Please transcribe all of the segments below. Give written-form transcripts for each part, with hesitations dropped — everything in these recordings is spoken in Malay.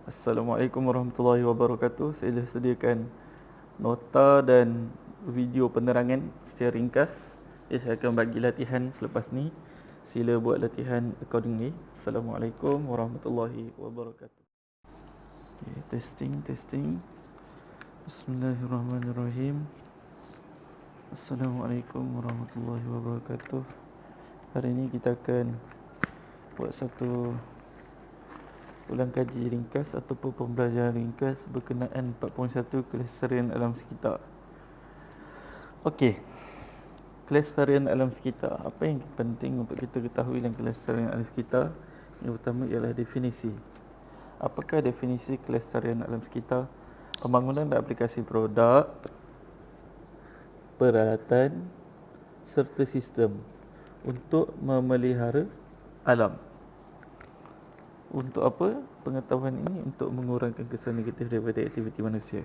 Assalamualaikum warahmatullahi wabarakatuh. Saya dah sediakan nota dan video penerangan secara ringkas. Saya akan bagi latihan selepas ni. Sila buat latihan accordingly. Assalamualaikum warahmatullahi wabarakatuh. Okay, testing. Bismillahirrahmanirrahim. Assalamualaikum warahmatullahi wabarakatuh. Hari ini kita akan buat satu ulang kaji ringkas ataupun pembelajaran ringkas berkenaan 4.1 kelestarian alam sekitar. Okey. Kelestarian alam sekitar. Apa yang penting untuk kita ketahui dalam kelestarian alam sekitar? Yang pertama ialah definisi. Apakah definisi kelestarian alam sekitar? Pembangunan dan aplikasi produk, peralatan serta sistem untuk memelihara alam. Untuk apa? Pengetahuan ini untuk mengurangkan kesan negatif daripada aktiviti manusia.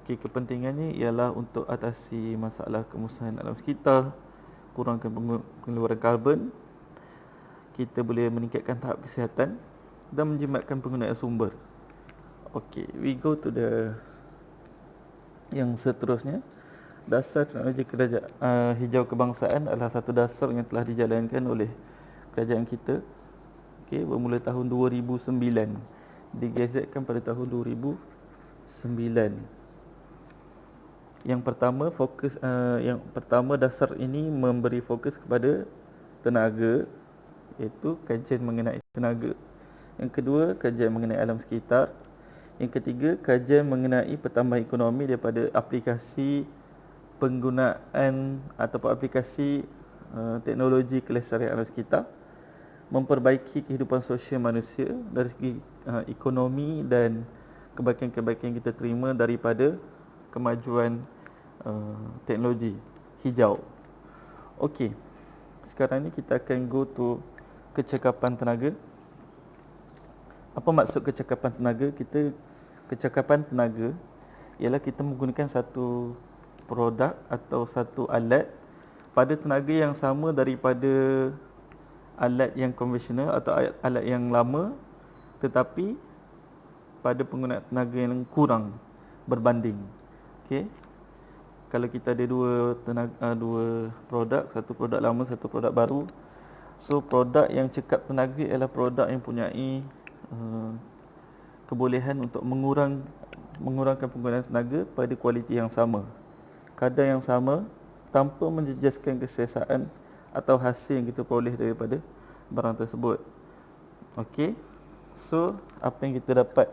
Okay, kepentingannya ialah untuk atasi masalah kemusnahan alam sekitar, kurangkan pengeluaran karbon, kita boleh meningkatkan tahap kesihatan dan menjimatkan penggunaan sumber. Okay, we go to the yang seterusnya. Dasar teknologi hijau kebangsaan adalah satu dasar yang telah dijalankan oleh kerajaan kita. Okay, bermula tahun 2009, digazetkan pada tahun 2009. Yang pertama dasar ini memberi fokus kepada tenaga, iaitu kajian mengenai tenaga. Yang kedua, kajian mengenai alam sekitar. Yang ketiga, kajian mengenai pertambahan ekonomi daripada aplikasi penggunaan ataupun aplikasi teknologi kelestarian alam sekitar, memperbaiki kehidupan sosial manusia dari segi ekonomi dan kebaikan-kebaikan yang kita terima daripada kemajuan teknologi hijau. Okey, sekarang ni kita akan go to kecakapan tenaga. Apa maksud kecakapan tenaga? Kecakapan tenaga ialah kita menggunakan satu produk atau satu alat pada tenaga yang sama daripada alat yang konvensional atau alat yang lama, tetapi pada penggunaan tenaga yang kurang berbanding. Okey. Kalau kita ada dua produk, satu produk lama, satu produk baru. So produk yang cekap tenaga ialah produk yang mempunyai kebolehan untuk mengurangkan penggunaan tenaga pada kualiti yang sama, kadar yang sama, tanpa menjejaskan keselesaan atau hasil yang kita peroleh daripada barang tersebut. Okey. So, apa yang kita dapat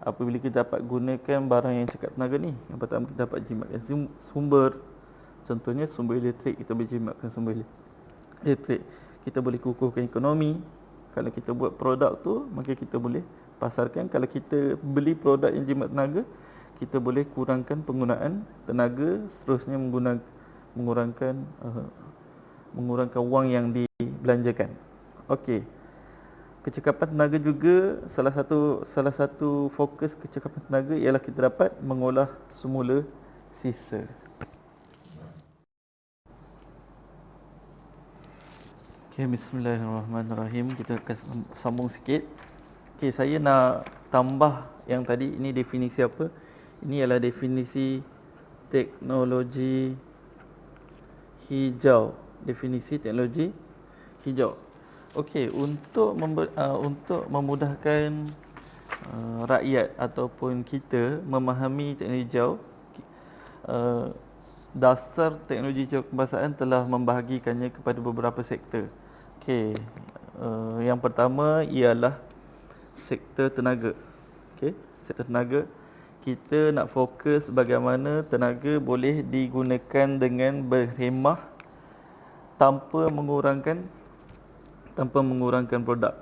apabila kita dapat gunakan barang yang cekap tenaga ni? Yang pertama, kita dapat jimatkan sumber. Contohnya sumber elektrik, kita boleh jimatkan sumber elektrik. Kita boleh kukuhkan ekonomi. Kalau kita buat produk tu, maka kita boleh pasarkan. Kalau kita beli produk yang jimat tenaga, kita boleh kurangkan penggunaan tenaga, seterusnya mengurangkan wang yang dibelanjakan. Okey. Kecekapan tenaga juga salah satu fokus kecekapan tenaga ialah kita dapat mengolah semula sisa. Okey, bismillahirrahmanirrahim. Kita akan sambung sikit. Okey, saya nak tambah yang tadi. Ini definisi apa? Ini adalah definisi teknologi hijau. Definisi teknologi hijau. Okey, untuk memudahkan rakyat ataupun kita memahami teknologi hijau, dasar teknologi hijau kebangsaan telah membahagikannya kepada beberapa sektor. Okey, yang pertama ialah sektor tenaga. Okey, sektor tenaga, kita nak fokus bagaimana tenaga boleh digunakan dengan berhemah tanpa mengurangkan produk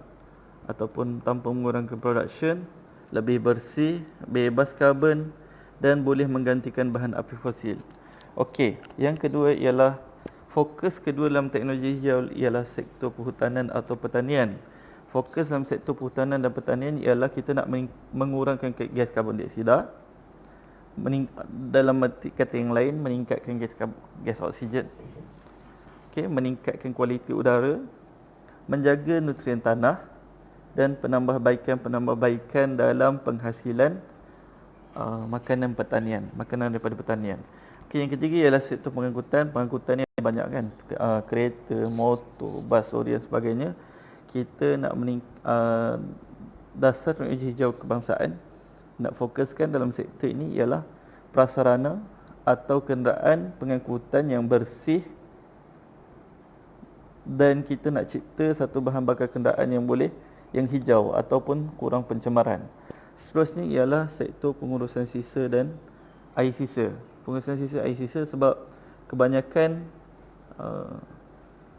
ataupun tanpa mengurangkan production, lebih bersih, bebas karbon dan boleh menggantikan bahan api fosil. Okey, yang kedua ialah fokus kedua dalam teknologi hijau ialah sektor perhutanan atau pertanian. Fokus dalam sektor perhutanan dan pertanian ialah kita nak mengurangkan gas karbon dioksida. Dalam arti kata yang lain, meningkatkan gas oksigen. Okey, meningkatkan kualiti udara, menjaga nutrien tanah dan penambahbaikan dalam penghasilan makanan daripada pertanian. Okey, yang ketiga ialah sektor pengangkutan. Pengangkutan ni banyak kan, kereta, motor, bas, lori dan sebagainya. Kita nak dasar teknologi hijau kebangsaan nak fokuskan dalam sektor ini ialah prasarana atau kenderaan pengangkutan yang bersih, dan kita nak cipta satu bahan bakar kenderaan yang hijau ataupun kurang pencemaran. Seterusnya ialah sektor pengurusan sisa dan air sisa. Pengurusan sisa air sisa sebab kebanyakan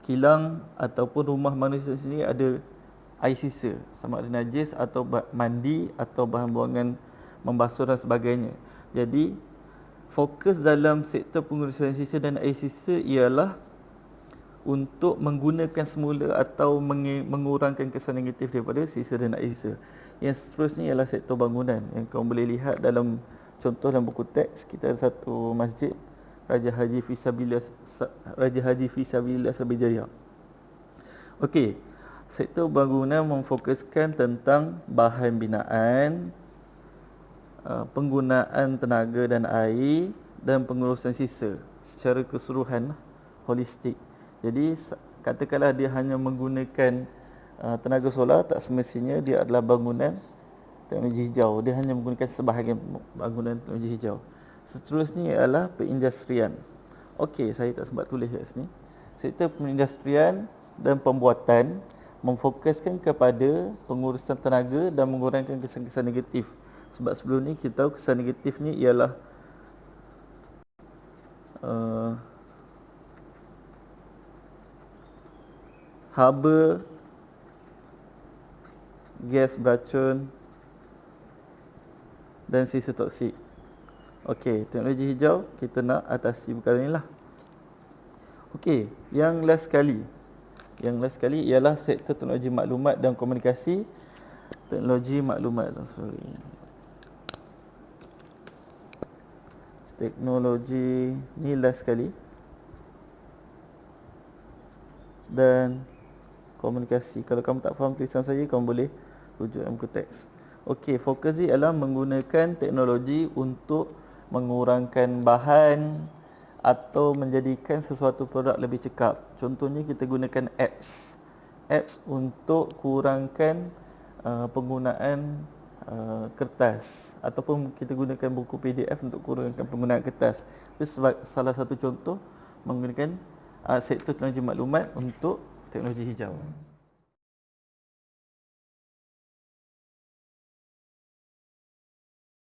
kilang ataupun rumah manusia sendiri ada air sisa, sama ada najis atau mandi atau bahan buangan membasuh dan sebagainya. Jadi fokus dalam sektor pengurusan sisa dan air sisa ialah untuk menggunakan semula atau mengurangkan kesan negatif daripada sisa dan air sisa. Yang seterusnya ialah sektor bangunan, yang kamu boleh lihat dalam contoh dalam buku teks. Kita ada satu masjid, Raja Haji Fisabilillah Sabijaya. Okey, sektor bangunan memfokuskan tentang bahan binaan, penggunaan tenaga dan air, dan pengurusan sisa secara keseluruhan, holistik. Jadi katakanlah dia hanya menggunakan tenaga solar, tak semestinya dia adalah bangunan teknologi hijau. Dia hanya menggunakan sebahagian bangunan teknologi hijau. Seterusnya ialah perindustrian. Okey, saya tak sempat tulis kat sini. Sektor perindustrian dan pembuatan memfokuskan kepada pengurusan tenaga dan mengurangkan kesan-kesan negatif. Sebab sebelum ni kita tahu kesan negatif ni ialah haba, gas beracun dan sisa toksik. Okey, teknologi hijau kita nak atasi perkara ni lah. Okey, yang last sekali ialah sektor teknologi maklumat dan komunikasi. Teknologi maklumat, teknologi ni last sekali, dan komunikasi. Kalau kamu tak faham tulisan saya, kamu boleh rujuk dalam buku teks. Okey, fokus dia adalah menggunakan teknologi untuk mengurangkan bahan atau menjadikan sesuatu produk lebih cekap. Contohnya kita gunakan apps untuk kurangkan penggunaan kertas, ataupun kita gunakan buku PDF untuk kurangkan penggunaan kertas. Itu salah satu contoh menggunakan sektor teknologi maklumat untuk teknologi hijau.